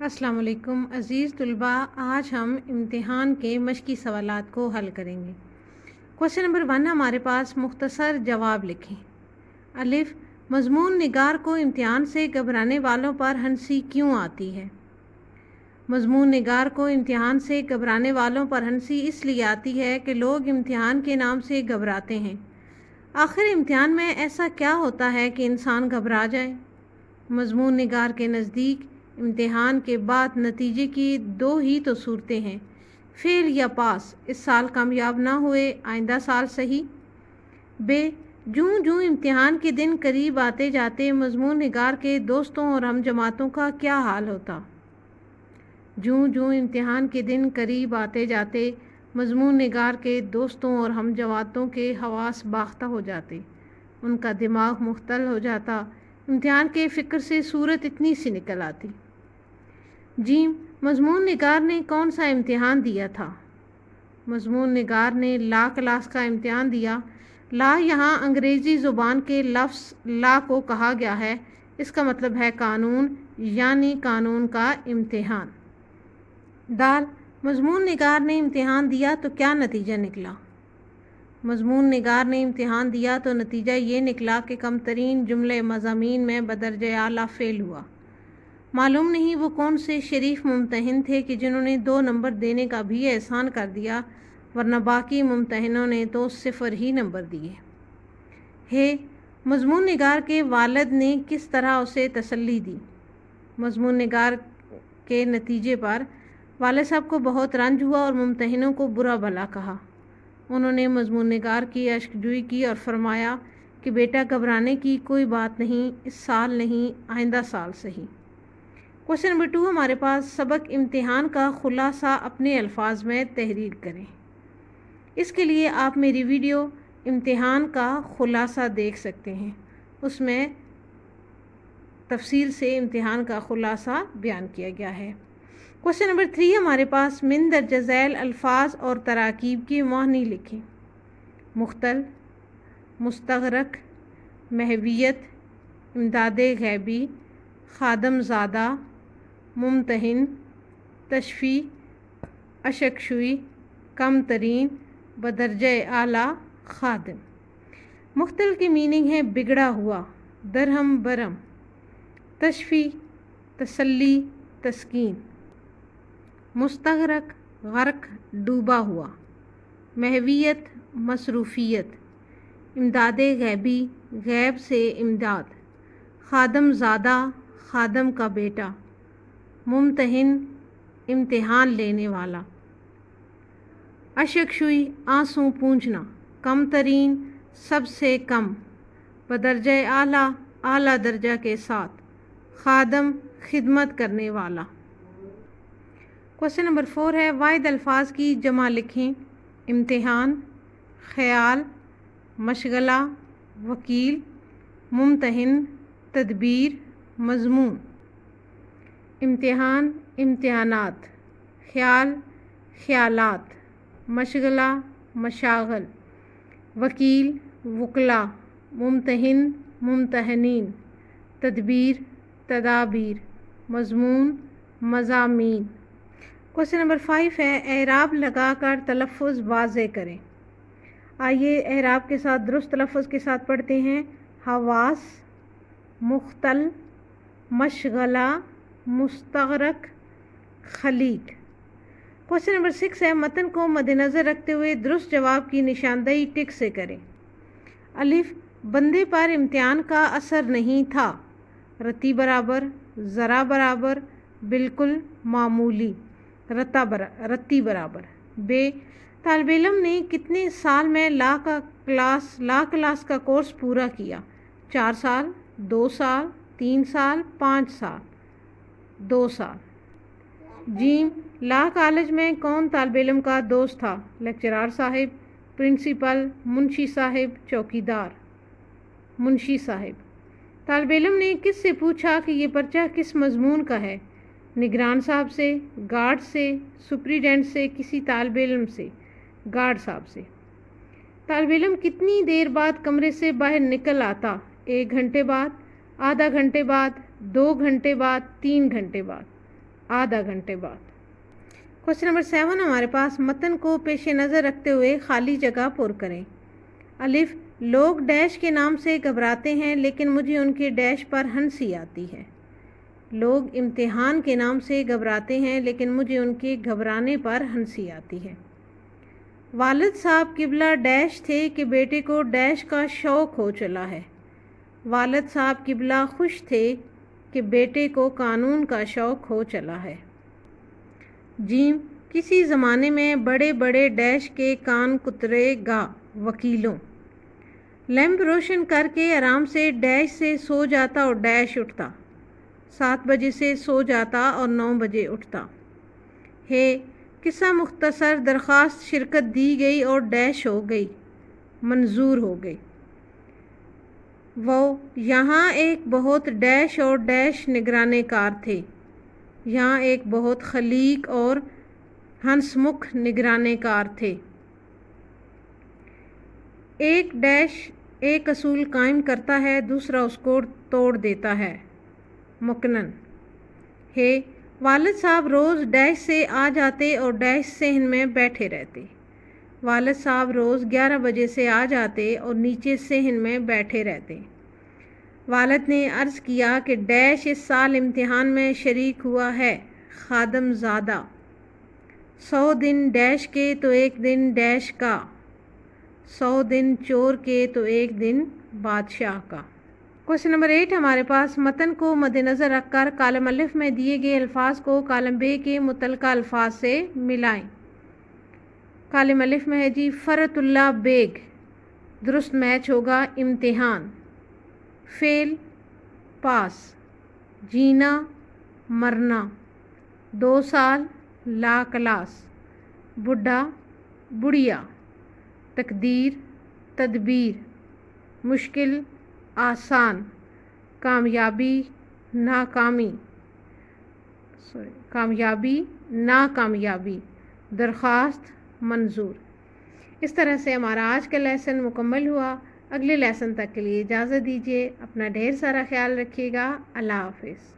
السلام علیکم عزیز طلباء، آج ہم امتحان کے مشقی سوالات کو حل کریں گے۔ کوشچن نمبر 1 ہمارے پاس مختصر جواب لکھیں۔ الف، مضمون نگار کو امتحان سے گھبرانے والوں پر ہنسی کیوں آتی ہے؟ مضمون نگار کو امتحان سے گھبرانے والوں پر ہنسی اس لیے آتی ہے کہ لوگ امتحان کے نام سے گھبراتے ہیں۔ آخر امتحان میں ایسا کیا ہوتا ہے کہ انسان گھبرا جائے؟ مضمون نگار کے نزدیک امتحان کے بعد نتیجے کی دو ہی تو صورتیں ہیں، فیل یا پاس۔ اس سال کامیاب نہ ہوئے، آئندہ سال صحیح۔ بے، جوں جوں امتحان کے دن قریب آتے جاتے مضمون نگار کے دوستوں اور ہم جماعتوں کا کیا حال ہوتا؟ جوں جوں امتحان کے دن قریب آتے جاتے مضمون نگار کے دوستوں اور ہم جماعتوں کے حواس باختہ ہو جاتے، ان کا دماغ مختل ہو جاتا، امتحان کے فکر سے صورت اتنی سی نکل آتی۔ جیم، مضمون نگار نے کون سا امتحان دیا تھا؟ مضمون نگار نے لا کلاس کا امتحان دیا۔ لا یہاں انگریزی زبان کے لفظ لا کو کہا گیا ہے، اس کا مطلب ہے قانون، یعنی قانون کا امتحان۔ دال، مضمون نگار نے امتحان دیا تو کیا نتیجہ نکلا؟ مضمون نگار نے امتحان دیا تو نتیجہ یہ نکلا کہ کم ترین جملے مضامین میں بدرجہ اعلیٰ فیل ہوا۔ معلوم نہیں وہ کون سے شریف ممتحن تھے کہ جنہوں نے 2 نمبر دینے کا بھی احسان کر دیا، ورنہ باقی ممتحنوں نے تو 0 ہی نمبر دیے۔ ہے، مضمون نگار کے والد نے کس طرح اسے تسلی دی؟ مضمون نگار کے نتیجے پر والد صاحب کو بہت رنج ہوا اور ممتحنوں کو برا بھلا کہا۔ انہوں نے مضمون نگار کی اشک جوئی کی اور فرمایا کہ بیٹا گھبرانے کی کوئی بات نہیں، اس سال نہیں، آئندہ سال صحیح۔ کوشچن نمبر 2 ہمارے پاس سبق امتحان کا خلاصہ اپنے الفاظ میں تحریر کریں۔ اس کے لیے آپ میری ویڈیو امتحان کا خلاصہ دیکھ سکتے ہیں، اس میں تفصیل سے امتحان کا خلاصہ بیان کیا گیا ہے۔ کوشچن نمبر 3 ہمارے پاس من درجہ ذیل الفاظ اور تراکیب کی معنی لکھیں۔ مختل، مستغرق، محویت، امداد غیبی، خادم زادہ، ممتحن، تشفی، اشکشوئی، کم ترین، بدرجہ اعلیٰ، خادم۔ مختل کی میننگ ہے بگڑا ہوا، درہم برہم۔ تشفی، تسلی، تسکین۔ مستغرق، غرق، ڈوبا ہوا۔ محویت، مصروفیت۔ امداد غیبی، غیب سے امداد۔ خادم زادہ، خادم کا بیٹا۔ ممتحن، امتحان لینے والا۔ اشکشوئی، آنسو پونچھنا۔ کم ترین، سب سے کم۔ بدرجہ اعلیٰ، اعلیٰ درجہ کے ساتھ۔ خادم، خدمت کرنے والا۔ کوشچن نمبر 4 ہے، واحد الفاظ کی جمع لکھیں۔ امتحان، خیال، مشغلہ، وکیل، ممتحن، تدبیر، مضمون۔ امتحان، امتحانات۔ خیال، خیالات۔ مشغلہ، مشاغل۔ وکیل، وکلاء۔ ممتحن، ممتحنین۔ تدبیر، تدابیر۔ مضمون، مضامین۔ کوشچن نمبر 5 ہے، اعراب لگا کر تلفظ واضح کریں۔ آئیے اعراب کے ساتھ درست تلفظ کے ساتھ پڑھتے ہیں۔ حواس، مختل، مشغلہ، مستغرق، خلیق۔ کوشچن نمبر 6 ہے، متن کو مد نظر رکھتے ہوئے درست جواب کی نشاندہی ٹک سے کریں۔ الف، بندے پر امتحان کا اثر نہیں تھا، رتی برابر، ذرا برابر، بالکل، معمولی، رتی برابر۔ بے، طالب علم نے کتنے سال میں لا کلاس کا کورس پورا کیا؟ 4 سال، 2 سال، 3 سال، 5 سال، 2 سال۔ جیم، لا کالج میں کون طالب علم کا دوست تھا؟ لیکچرار صاحب، پرنسپل، منشی صاحب، چوکیدار۔ منشی صاحب۔ طالب علم نے کس سے پوچھا کہ یہ پرچہ کس مضمون کا ہے؟ نگران صاحب سے، گارڈ سے، سپریڈنٹ سے، کسی طالب علم سے؟ گارڈ صاحب سے۔ طالب علم کتنی دیر بعد کمرے سے باہر نکل آتا؟ 1 گھنٹے بعد، آدھا گھنٹے بعد، 2 گھنٹے بعد، 3 گھنٹے بعد۔ آدھا گھنٹے بعد۔ کوشچن نمبر 7 ہمارے پاس متن کو پیش نظر رکھتے ہوئے خالی جگہ پر کریں۔ الف، لوگ ڈیش کے نام سے گھبراتے ہیں لیکن مجھے ان کے ڈیش پر ہنسی آتی ہے۔ لوگ امتحان کے نام سے گھبراتے ہیں لیکن مجھے ان کے گھبرانے پر ہنسی آتی ہے۔ والد صاحب قبلہ ڈیش تھے کہ بیٹے کو ڈیش کا شوق ہو چلا ہے۔ والد صاحب قبلہ خوش تھے کہ بیٹے کو قانون کا شوق ہو چلا ہے۔ جیم، کسی زمانے میں بڑے بڑے ڈیش کے کان کترے گا وکیلوں۔ لیمپ روشن کر کے آرام سے ڈیش سے سو جاتا اور ڈیش اٹھتا، 7 بجے سے سو جاتا اور 9 بجے اٹھتا۔ ہے، قصہ مختصر درخواست شرکت دی گئی اور ڈیش ہو گئی، منظور ہو گئی۔ وہ، یہاں ایک بہت ڈیش اور ڈیش نگرانے کار تھے۔ یہاں ایک بہت خلیق اور ہنسمکھ نگرانے کار تھے۔ ایک ڈیش ایک اصول قائم کرتا ہے، دوسرا اس کو توڑ دیتا ہے، مکنن۔ ہے، والد صاحب روز ڈیش سے آ جاتے اور ڈیش صحن میں بیٹھے رہتے۔ والد صاحب روز 11 بجے سے آ جاتے اور نیچے صحن میں بیٹھے رہتے۔ والد نے عرض کیا کہ ڈیش اس سال امتحان میں شریک ہوا ہے، خادم زادہ۔ 100 دن ڈیش کے تو ایک دن ڈیش کا، 100 دن چور کے تو ایک دن بادشاہ کا۔ کوشچن نمبر 8 ہمارے پاس متن کو مد نظر رکھ کر کالم الف میں دیے گئے الفاظ کو کالم ب کے متعلقہ الفاظ سے ملائیں۔ کالم الف میں ہے جی فرت اللہ بیگ، درست میچ ہوگا امتحان۔ فعل پاس، جینا مرنا، 2 سال لا کلاس، بڈھا بڑھیا، تقدیر تدبیر، مشکل آسان، کامیابی ناکامی، کامیابی ناکامیابی، درخواست منظور۔ اس طرح سے ہمارا آج کا لیسن مکمل ہوا۔ اگلے لیسن تک کے لیے اجازت دیجیے۔ اپنا ڈھیر سارا خیال رکھیے گا۔ اللہ حافظ۔